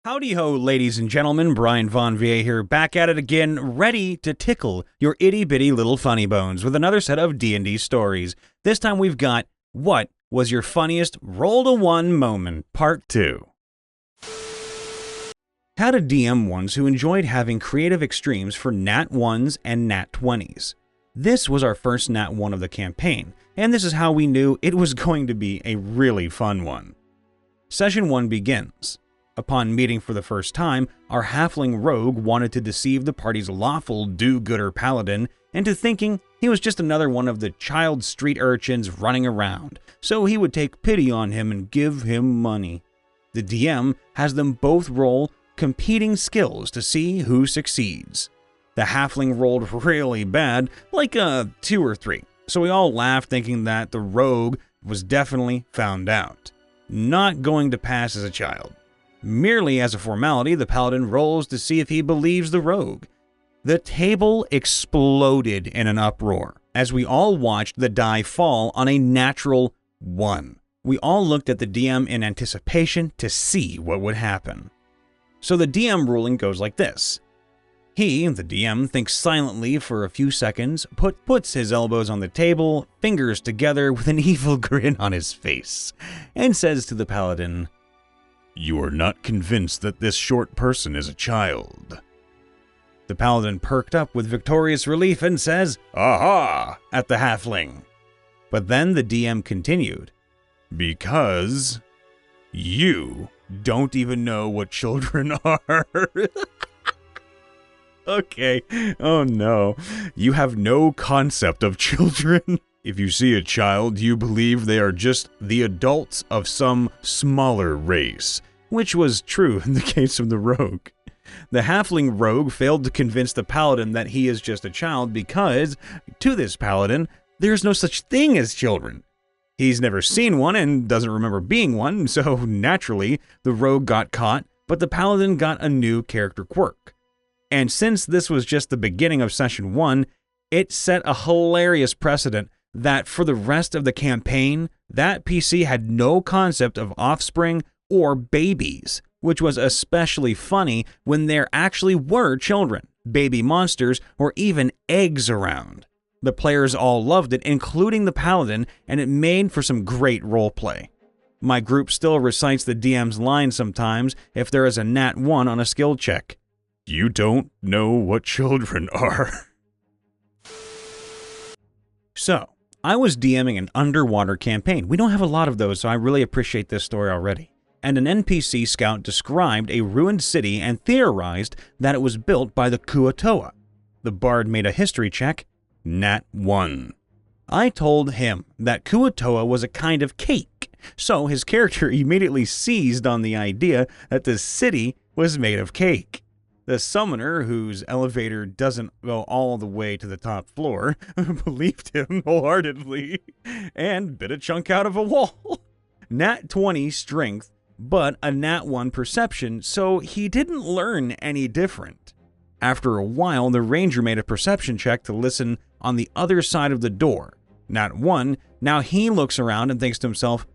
Howdy ho, ladies and gentlemen, Brian Von VA here, back at it again, ready to tickle your itty-bitty little funny bones with another set of D&D stories. This time we've got, What was your funniest roll-to-one moment, Part 2. Had a DM once who enjoyed having creative extremes for Nat 1s and Nat 20s. This was our first Nat 1 of the campaign, and this is how we knew it was going to be a really fun one. Session 1 begins. Upon meeting for the first time, our halfling rogue wanted to deceive the party's lawful do-gooder paladin into thinking he was just another one of the child street urchins running around, so he would take pity on him and give him money. The DM has them both roll competing skills to see who succeeds. The halfling rolled really bad, like a 2 or 3, so we all laughed thinking that the rogue was definitely found out. Not going to pass as a child. Merely as a formality, the paladin rolls to see if he believes the rogue. The table exploded in an uproar as we all watched the die fall on a natural 1. We all looked at the DM in anticipation to see what would happen. So the DM ruling goes like this. He, the DM, thinks silently for a few seconds, puts his elbows on the table, fingers together with an evil grin on his face, and says to the paladin, "You are not convinced that this short person is a child." The paladin perked up with victorious relief and says, "Aha!" at the halfling. But then the DM continued, "Because you don't even know what children are." Okay, oh no. You have no concept of children. If you see a child, you believe they are just the adults of some smaller race, which was true in the case of the rogue. The halfling rogue failed to convince the paladin that he is just a child because, to this paladin, there's no such thing as children. He's never seen one and doesn't remember being one, so naturally, the rogue got caught, but the paladin got a new character quirk. And since this was just the beginning of Session 1, it set a hilarious precedent that for the rest of the campaign, that PC had no concept of offspring or babies, which was especially funny when there actually were children, baby monsters, or even eggs around. The players all loved it, including the paladin, and it made for some great roleplay. My group still recites the DM's line sometimes if there is a Nat 1 on a skill check. You don't know what children are. So, I was DMing an underwater campaign. We don't have a lot of those, so I really appreciate this story already. And an NPC scout described a ruined city and theorized that it was built by the Kuo-toa. The bard made a history check, Nat 1. I told him that Kuo-toa was a kind of cake, so his character immediately seized on the idea that the city was made of cake. The summoner, whose elevator doesn't go all the way to the top floor, believed him wholeheartedly and bit a chunk out of a wall. Nat 20 strength, but a Nat 1 perception, so he didn't learn any different. After a while, the ranger made a perception check to listen on the other side of the door. Nat 1, now he looks around and thinks to himself,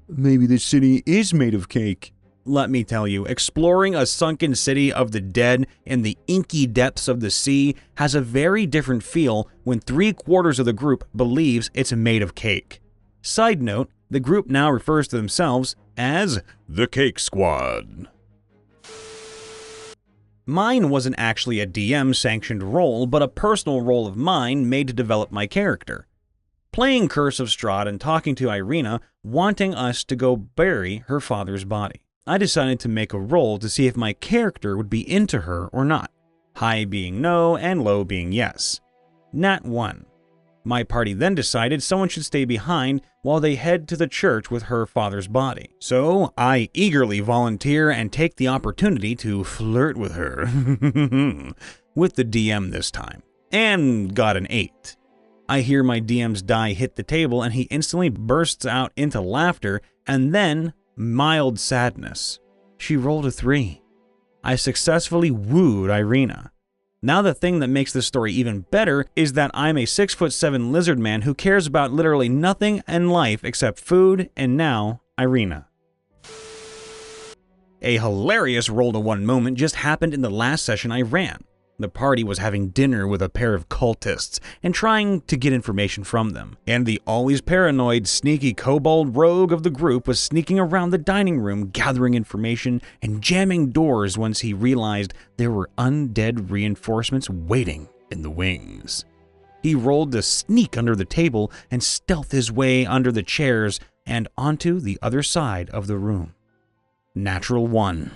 maybe this city is made of cake. Let me tell you, exploring a sunken city of the dead in the inky depths of the sea has a very different feel when 3/4 of the group believes it's made of cake. Side note, the group now refers to themselves as the Cake Squad. Mine wasn't actually a DM-sanctioned role, but a personal role of mine made to develop my character. Playing Curse of Strahd and talking to Irina, wanting us to go bury her father's body. I decided to make a roll to see if my character would be into her or not, high being no and low being yes. Nat 1. My party then decided someone should stay behind while they head to the church with her father's body. So I eagerly volunteer and take the opportunity to flirt with her. With the DM this time. And got an 8. I hear my DM's die hit the table and he instantly bursts out into laughter and then mild sadness. She rolled a 3. I successfully wooed Irina. Now the thing that makes this story even better is that I'm a 6'7" lizard man who cares about literally nothing in life except food and now Irina. A hilarious roll-to-1 moment just happened in the last session I ran. The party was having dinner with a pair of cultists and trying to get information from them, and the always paranoid, sneaky kobold rogue of the group was sneaking around the dining room gathering information and jamming doors once he realized there were undead reinforcements waiting in the wings. He rolled to sneak under the table and stealth his way under the chairs and onto the other side of the room. Natural 1.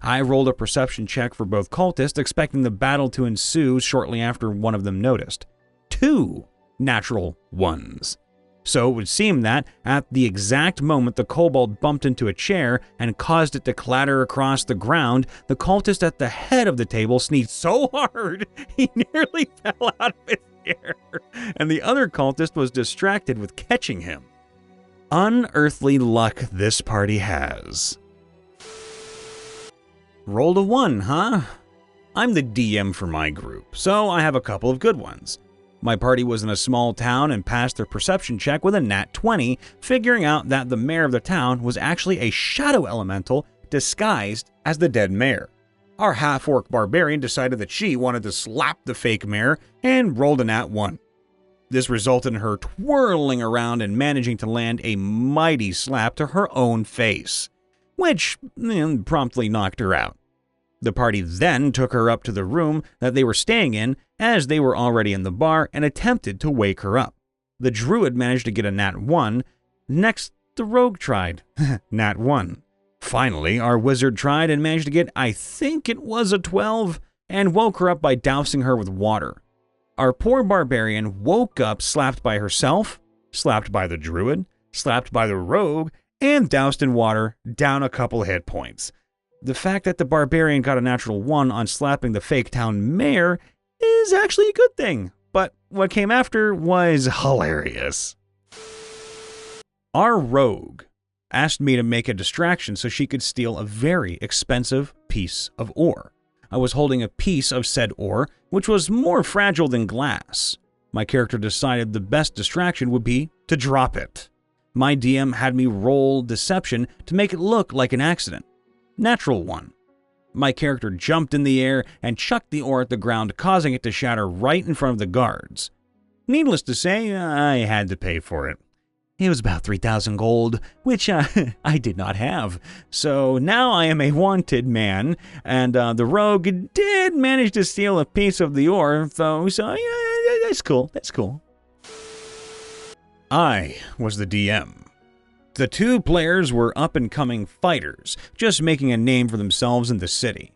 I rolled a perception check for both cultists, expecting the battle to ensue shortly after one of them noticed. 2 natural 1s. So it would seem that, at the exact moment the kobold bumped into a chair and caused it to clatter across the ground, the cultist at the head of the table sneezed so hard he nearly fell out of his chair, and the other cultist was distracted with catching him. Unearthly luck this party has. Rolled a 1, huh? I'm the DM for my group, so I have a couple of good ones. My party was in a small town and passed their perception check with a nat 20, figuring out that the mayor of the town was actually a shadow elemental disguised as the dead mayor. Our half-orc barbarian decided that she wanted to slap the fake mayor and rolled a nat 1. This resulted in her twirling around and managing to land a mighty slap to her own face, which promptly knocked her out. The party then took her up to the room that they were staying in, as they were already in the bar, and attempted to wake her up. The druid managed to get a nat 1. Next, the rogue tried. Nat 1. Finally, our wizard tried and managed to get, I think it was a 12, and woke her up by dousing her with water. Our poor barbarian woke up slapped by herself, slapped by the druid, slapped by the rogue, and doused in water, down a couple hit points. The fact that the barbarian got a natural 1 on slapping the fake town mayor is actually a good thing, but what came after was hilarious. Our rogue asked me to make a distraction so she could steal a very expensive piece of ore. I was holding a piece of said ore, which was more fragile than glass. My character decided the best distraction would be to drop it. My DM had me roll deception to make it look like an accident. Natural 1. My character jumped in the air and chucked the ore at the ground, causing it to shatter right in front of the guards. Needless to say, I had to pay for it. It was about 3,000 gold, which I did not have. So now I am a wanted man, and the rogue did manage to steal a piece of the ore, though, so yeah, that's cool, that's cool. I was the DM. The two players were up-and-coming fighters, just making a name for themselves in the city.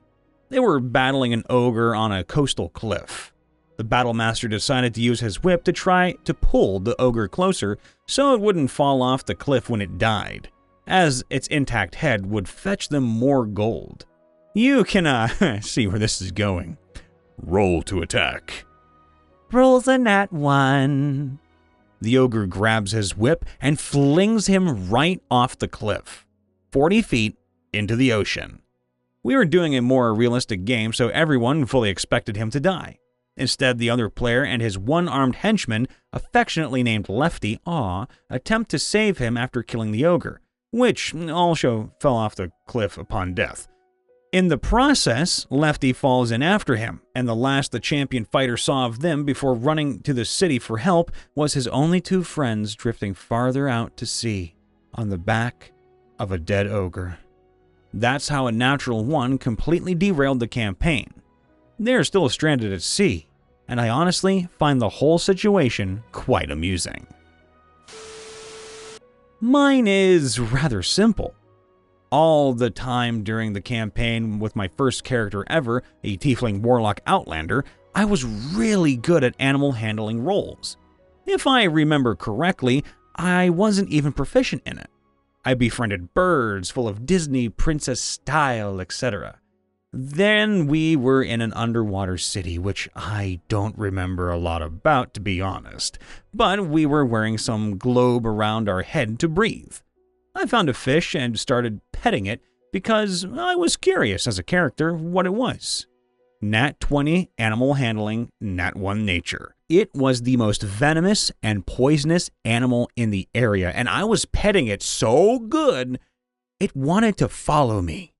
They were battling an ogre on a coastal cliff. The battlemaster decided to use his whip to try to pull the ogre closer so it wouldn't fall off the cliff when it died, as its intact head would fetch them more gold. You can see where this is going. Roll to attack. Rolls a nat 1. The ogre grabs his whip and flings him right off the cliff, 40 feet into the ocean. We were doing a more realistic game, so everyone fully expected him to die. Instead, the other player and his one-armed henchman, affectionately named Lefty, attempt to save him after killing the ogre, which also fell off the cliff upon death. In the process, Lefty falls in after him, and the last the champion fighter saw of them before running to the city for help was his only two friends drifting farther out to sea on the back of a dead ogre. That's how a natural 1 completely derailed the campaign. They're still stranded at sea, and I honestly find the whole situation quite amusing. Mine is rather simple. All the time during the campaign with my first character ever, a tiefling warlock outlander, I was really good at animal handling roles. If I remember correctly, I wasn't even proficient in it. I befriended birds full of Disney princess style, etc. Then we were in an underwater city, which I don't remember a lot about, to be honest, but we were wearing some globe around our head to breathe. I found a fish and started petting it because I was curious as a character what it was. Nat 20 animal handling, Nat 1 nature. It was the most venomous and poisonous animal in the area, and I was petting it so good, it wanted to follow me.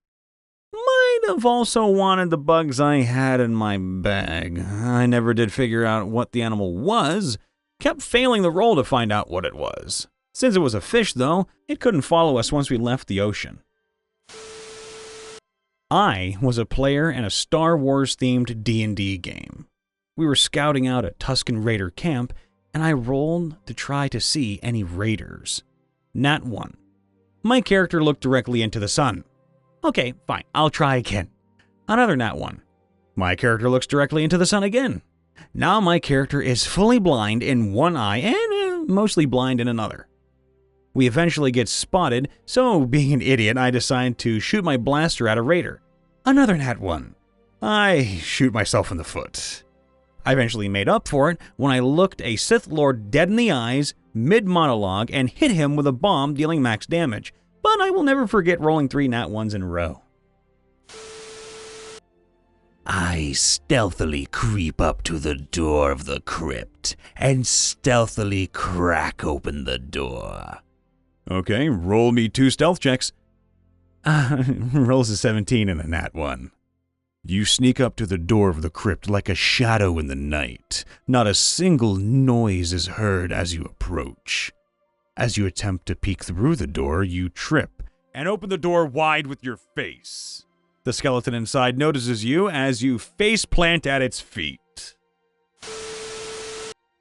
might have also wanted the bugs I had in my bag. I never did figure out what the animal was, kept failing the roll to find out what it was. Since it was a fish, though, it couldn't follow us once we left the ocean. I was a player in a Star Wars-themed D&D game. We were scouting out a Tusken Raider camp, and I rolled to try to see any raiders. Nat 1. My character looked directly into the sun. Okay, fine, I'll try again. Another Nat 1. My character looks directly into the sun again. Now my character is fully blind in one eye and mostly blind in another. We eventually get spotted, so being an idiot, I decide to shoot my blaster at a raider. Another Nat 1. I shoot myself in the foot. I eventually made up for it when I looked a Sith Lord dead in the eyes, mid-monologue, and hit him with a bomb dealing max damage. But I will never forget rolling 3 Nat 1s in a row. I stealthily creep up to the door of the crypt and stealthily crack open the door. Okay, roll me 2 stealth checks. Rolls a 17 and a Nat 1. You sneak up to the door of the crypt like a shadow in the night. Not a single noise is heard as you approach. As you attempt to peek through the door, you trip and open the door wide with your face. The skeleton inside notices you as you face plant at its feet.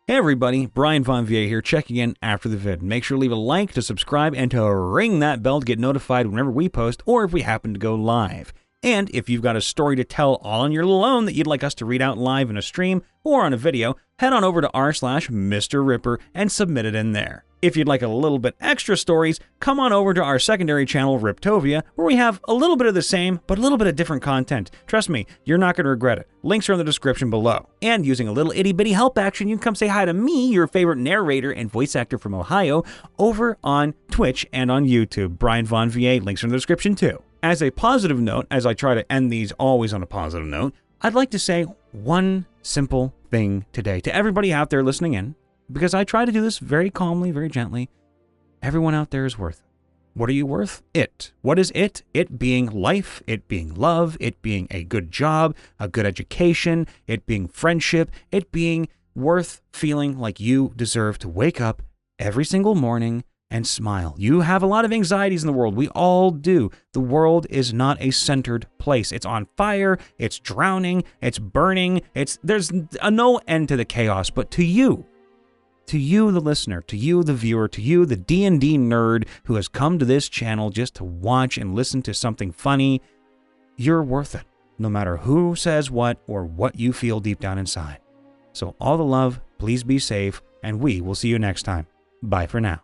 Hey everybody, Brian Von Vier here, checking in after the vid. Make sure to leave a like, to subscribe, and to ring that bell to get notified whenever we post or if we happen to go live. And if you've got a story to tell all on your own that you'd like us to read out live in a stream or on a video, head on over to r/MrRipper and submit it in there. If you'd like a little bit extra stories, come on over to our secondary channel, Riptovia, where we have a little bit of the same, but a little bit of different content. Trust me, you're not going to regret it. Links are in the description below. And using a little itty-bitty help action, you can come say hi to me, your favorite narrator and voice actor from Ohio, over on Twitch and on YouTube. Brian Von Vier, links are in the description too. As a positive note, as I try to end these always on a positive note, I'd like to say one simple thing today to everybody out there listening in, because I try to do this very calmly, very gently. Everyone out there is worth it. What are you worth? It. What is it? It being life, it being love, it being a good job, a good education, it being friendship, it being worth feeling like you deserve to wake up every single morning and smile. You have a lot of anxieties in the world. We all do. The world is not a centered place. It's on fire, it's drowning, it's burning, there's no end to the chaos, but to you, the listener, to you, the viewer, to you, the D&D nerd who has come to this channel just to watch and listen to something funny, you're worth it, no matter who says what or what you feel deep down inside. So all the love, please be safe, and we will see you next time. Bye for now.